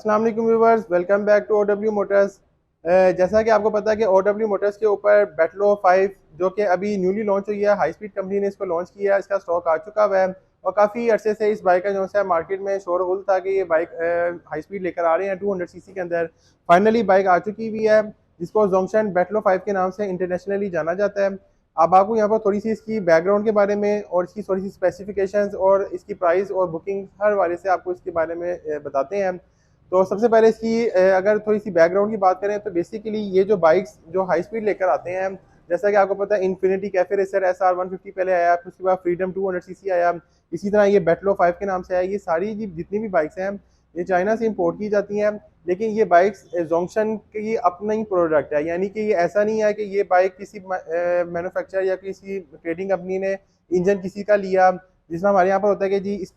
अस्सलाम वालेकुम viewers, welcome back to OW motors. जैसा कि आपको पता है कि OW मोटर्स के ऊपर बेटलो 5 जो कि अभी न्यूली लॉन्च हुई है, हाई स्पीड कंपनी ने इसको लॉन्च किया है, इसका स्टॉक आ चुका हुआ है और काफ़ी अरसे से इस बाइक का जो है मार्केट में शोरगुल था कि ये बाइक हाई स्पीड लेकर आ रहे हैं 200 सीसी के अंदर। फाइनली बाइक आ चुकी हुई है जिसको जोंगशन बेटलो 5 के नाम से इंटरनेशनली जाना जाता है। अब आपको यहाँ पर थोड़ी सी इसकी बैकग्राउंड के बारे में और इसकी थोड़ी सी स्पेसिफिकेशंस और इसकी प्राइस और बुकिंग हर वाले से आपको इसके बारे में बताते हैं। तो सबसे पहले इसकी अगर थोड़ी सी बैकग्राउंड की बात करें तो बेसिकली ये जो बाइक्स जो हाई स्पीड लेकर आते हैं, जैसा कि आपको पता है इन्फिनिटी कैफे रेसर SR 150 पहले आया, फिर उसके बाद फ्रीडम 200 सीसी आया, इसी तरह ये बेटलो 5 के नाम से आया। ये सारी जितनी भी बाइक्स हैं ये चाइना से इंपोर्ट की जाती हैं, लेकिन ये बाइक्स जोंगशन की अपना ही प्रोडक्ट है, यानी कि ये ऐसा नहीं है कि ये बाइक किसी मैन्युफैक्चरर या किसी ट्रेडिंग कंपनी ने इंजन किसी का लिया, जिसमें हमारे यहाँ पर होता है कि जी इस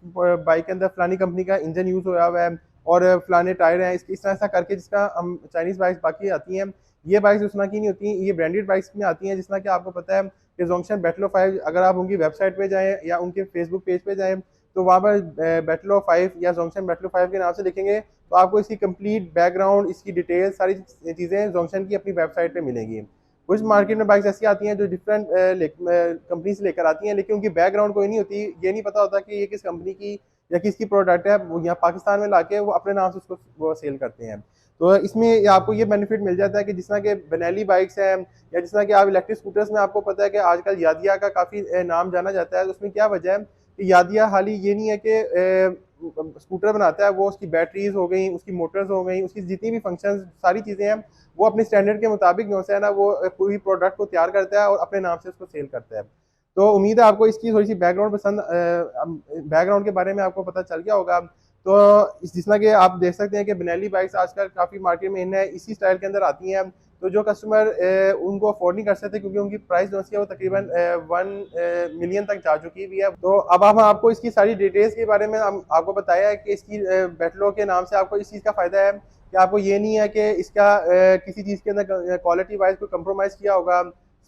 बाइक के अंदर फलानी कंपनी का इंजन यूज़ हुआ हुआ है और फलाने टायर हैं, इस तरह ऐसा करके जिसका हम चाइनीज़ बाइक्स बाकी आती हैं। ये बाइक्स उस तरह की नहीं होती, ये ब्रांडेड बाइक्स में आती हैं, जिस तरह कि आपको पता है कि जोंगशन बेटलो 5 अगर आप उनकी वेबसाइट पे जाएं या उनके फेसबुक पेज पे जाएं तो वहाँ पर बेटलो 5 या जोंगशन बेटलो 5 के नाम से लिखेंगे तो आपको इसकी कंप्लीट बैकग्राउंड, इसकी डिटेल, सारी चीज़ें जोंगशन की अपनी वेबसाइट पे मिलेंगी। कुछ मार्केट में बाइक्स ऐसी आती हैं जो डिफरेंट कंपनी से लेकर आती हैं, लेकिन उनकी बैकग्राउंड कोई नहीं होती, ये नहीं पता होता कि ये किस कंपनी की या किसकी प्रोडक्ट है, वो यहाँ पाकिस्तान में लाके वो अपने नाम से उसको वो सेल करते हैं। तो इसमें आपको ये बेनिफिट मिल जाता है कि जिस तरह के बेनेली बाइक्स हैं या जिस तरह के आप इलेक्ट्रिक स्कूटर्स में आपको पता है कि आजकल यादिया का काफ़ी नाम जाना जाता है। तो उसमें क्या वजह है कि यादिया हाल ही ये नहीं है कि स्कूटर बनाता है, वो उसकी बैटरीज हो गई, उसकी मोटर्स हो गई, उसकी जितनी भी फंक्शन सारी चीज़ें हैं वो अपने स्टैंडर्ड के मुताबिक जो है ना वो पूरी प्रोडक्ट को तैयार करता है और अपने नाम से उसको सेल करता है। तो उम्मीद है आपको इसकी थोड़ी सी बैकग्राउंड बैकग्राउंड के बारे में आपको पता चल गया होगा। तो जिस तरह के आप देख सकते हैं कि बेनेली बाइक्स आजकल काफ़ी मार्केट में इन है, इसी स्टाइल के अंदर आती हैं, तो जो कस्टमर उनको अफोर्ड नहीं कर सकते क्योंकि उनकी प्राइस जो है वो तकरीबन 1 मिलियन तक जा चुकी हुई है। तो अब हम आपको इसकी सारी डिटेल्स के बारे में हम आपको बताया है कि इसकी बेटलो के नाम से आपको इस चीज़ का फ़ायदा है कि आपको ये नहीं है कि इसका किसी चीज़ के अंदर क्वालिटी वाइज को कंप्रोमाइज़ किया होगा,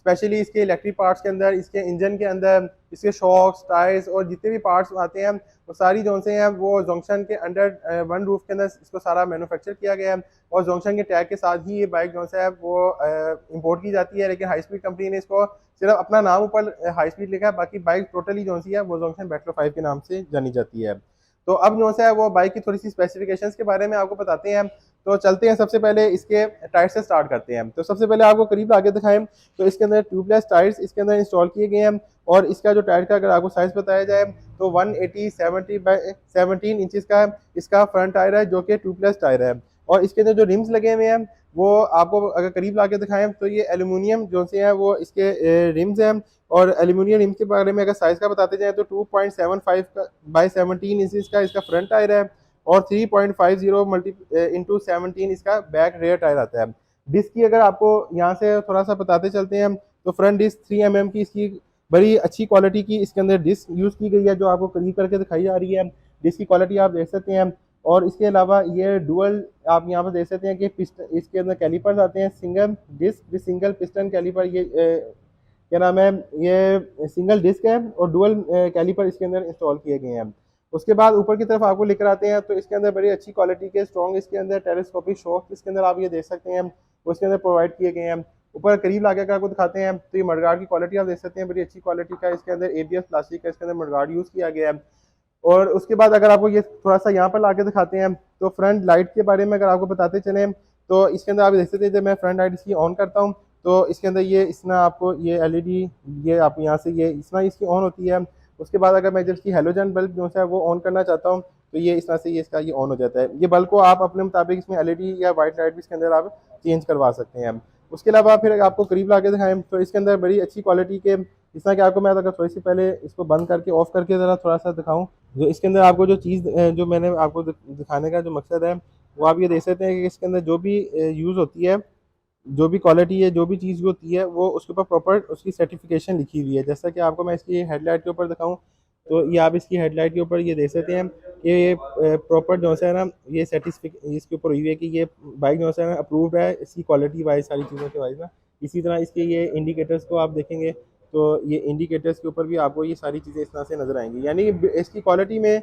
स्पेशली इसके इलेक्ट्रिक पार्ट्स के अंदर, इसके इंजन के अंदर, इसके शॉक्स, टायर्स और जितने भी पार्ट्स आते हैं वो सारी जो से हैं वो जोंगशन के अंडर वन रूफ के अंदर इसको सारा मैन्युफैक्चर किया गया है और जोंगशन के टैग के साथ ही ये बाइक जो है वो इंपोर्ट की जाती है। लेकिन हाई स्पीड कंपनी ने इसको सिर्फ अपना नाम ऊपर हाई स्पीड लिखा है, बाकी बाइक टोटली जो सी है वो जोंगशन बेटलो 5 के नाम से जानी जाती है। तो अब जो है वो बाइक की थोड़ी सी स्पेसिफिकेशंस के बारे में आपको बताते हैं। तो चलते हैं, सबसे पहले इसके टायर से स्टार्ट करते हैं। तो सबसे पहले आपको करीब आगे दिखाएं तो इसके अंदर ट्यूबलेस टायर्स इसके अंदर इंस्टॉल किए गए हैं और इसका जो टायर का अगर आपको साइज बताया जाए तो 180/17 इंचेस का इसका फ्रंट टायर है जो कि ट्यूबलेस टायर है। और इसके अंदर जो रिम्स लगे हुए हैं वो आपको अगर करीब लाके दिखाएं तो ये एल्यूमिनियम जो से हैं वो इसके रिम्स हैं। और एल्यूमिनियम रिम्स के बारे में अगर साइज का बताते जाए तो 2.75/17 इंचेस का इसका फ्रंट टायर है और 3.50 मल्टी इंटू 17 इसका बैक रेयर टायर आता है। डिस्क की अगर आपको यहाँ से थोड़ा सा बताते चलते हैं तो फ्रंट डिस्क 3 mm की इसकी बड़ी अच्छी क्वालिटी की इसके अंदर डिस्क यूज़ की गई है जो आपको करीब करके दिखाई जा रही है। डिस्क की क्वालिटी आप देख सकते हैं। और इसके अलावा ये डुअल आप यहाँ पर देख सकते हैं कि पिस्टन इसके अंदर कैलिपर्स आते हैं, single disc single piston caliper, ये क्या नाम है, ये सिंगल डिस्क है और डुअल कैलिपर इसके अंदर इंस्टॉल किए गए हैं। उसके बाद ऊपर की तरफ आपको लेकर आते हैं तो इसके अंदर बड़ी अच्छी क्वालिटी के स्ट्रॉन्ग इसके अंदर टेलीस्कोपिक शॉक इसके अंदर आप ये देख सकते हैं वो इसके अंदर प्रोवाइड किए गए हैं। ऊपर करीब लाके अगर आपको दिखाते हैं तो ये मडगार्ड की क्वालिटी आप देख सकते हैं, बड़ी अच्छी क्वालिटी का इसके अंदर ABS प्लास्टिक का इसके अंदर मडगार्ड यूज़ किया गया है। और उसके बाद अगर आपको ये थोड़ा सा यहाँ पर लाके दिखाते हैं तो फ्रंट लाइट के बारे में अगर आपको बताते चलें तो इसके अंदर आप देख सकते हैं जब मैं फ्रंट लाइट इसकी ऑन करता हूँ तो इसके अंदर ये इसमें आपको ये LED ये आप यहाँ से ये इसमें इसकी ऑन होती है। उसके बाद अगर मैं जब इसकी हेलोजन बल्ब जो है वो ऑन करना चाहता हूँ तो ये इस तरह से ये इसका ये ऑन हो जाता है। ये बल्ब को आप अपने मुताबिक इसमें LED या वाइट लाइट भी इसके अंदर आप चेंज करवा सकते हैं। उसके अलावा फिर आपको करीब ला के दिखाएं तो इसके अंदर बड़ी अच्छी क्वालिटी के, इस तरह कि आपको मैं अगर थोड़ी सी पहले इसको बंद करके ऑफ करके ज़रा थोड़ा सा दिखाऊँ, जो इसके अंदर आपको जो चीज़ जो मैंने आपको दिखाने का जो मकसद है वो आप ये देख सकते हैं कि इसके अंदर जो भी यूज़ होती है, जो भी क्वालिटी है, जो भी चीज़ होती है वो उसके ऊपर प्रॉपर उसकी सर्टिफिकेशन लिखी हुई है। जैसा कि आपको मैं इसकी हेडलाइट के ऊपर दिखाऊं तो ये आप इसकी हेडलाइट के ऊपर ये देख सकते हैं कि ये प्रॉपर जो है ना ये सर्टिफिक इसके ऊपर हुई है कि ये बाइक जो है ना अप्रूव्ड है इसकी क्वालिटी वाइज सारी चीज़ों के वाइज ना। इसी तरह इसके ये इंडिकेटर्स को आप देखेंगे तो ये इंडिकेटर्स के ऊपर भी आपको ये सारी चीज़ें इस तरह से नज़र आएंगी, यानी इसकी क्वालिटी में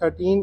13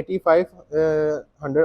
8500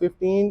15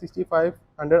6500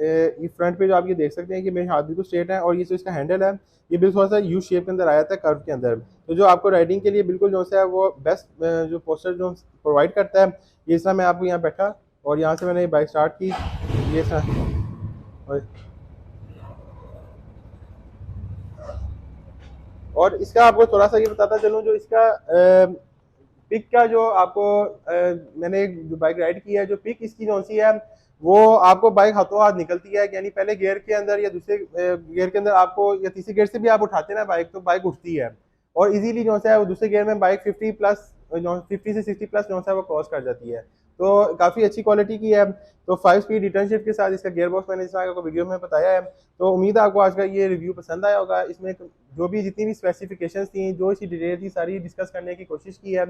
ये फ्रंट पे जो आप ये देख सकते हैं कि मेरे हाथ बिल्कुल स्ट्रेट है, और ये जो इसका हैंडल है ये बिल्कुल थोड़ा सा यू शेप के अंदर आया था, कर्व के अंदर, तो जो आपको राइडिंग के लिए बिल्कुल जो है वो बेस्ट जो पोस्टर जो प्रोवाइड करता है। ये इस तरह मैं आपको यहाँ बैठा और यहाँ से मैंने बाइक स्टार्ट की, ये और इसका आपको थोड़ा सा ये बताता चलूँ, जो इसका पिक का जो आपको मैंने जो बाइक राइड की है, जो पिक इसकी कौन सी है, वो आपको बाइक हाथों हाथ निकलती है, यानी पहले गियर के अंदर या दूसरे गियर के अंदर आपको या तीसरे गियर से भी आप उठाते हैं ना बाइक, तो बाइक उठती है और इजीली जो है वो दूसरे गियर में बाइक 50 प्लस 50 से 60 प्लस जो है वो क्रॉस कर जाती है, तो काफ़ी अच्छी क्वालिटी की है। तो 5 स्पीड रिटर्न शिफ्ट के साथ इसका गियर बॉक्स मैंने इस आपको वीडियो में बताया है। तो उम्मीद है आपको आज का ये रिव्यू पसंद आया होगा। इसमें जो भी जितनी भी स्पेसिफिकेशंस थी, जो इसकी डिटेल थी, सारी डिस्कस करने की कोशिश की है।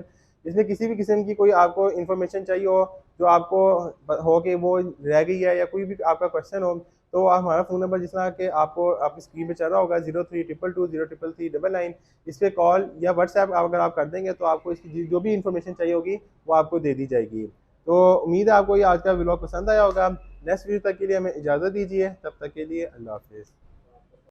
इसमें किसी भी किस्म की कोई आपको इन्फॉर्मेशन चाहिए हो जो आपको हो कि वो रह गई है, या कोई भी आपका क्वेश्चन हो, तो आप हमारा फ़ोन नंबर जिस तरह के आपको आपकी स्क्रीन पे चल रहा होगा 0322203399, इस पर कॉल या व्हाट्सएप अगर आप कर देंगे तो आपको इसकी जो भी इन्फॉर्मेशन चाहिए होगी वो आपको दे दी जाएगी। तो उम्मीद है आपको ये आज का व्लॉग पसंद आया होगा। नेक्स्ट वीडियो तक के लिए हमें इजाज़त दीजिए, तब तक के लिए अल्लाह हाफिज़।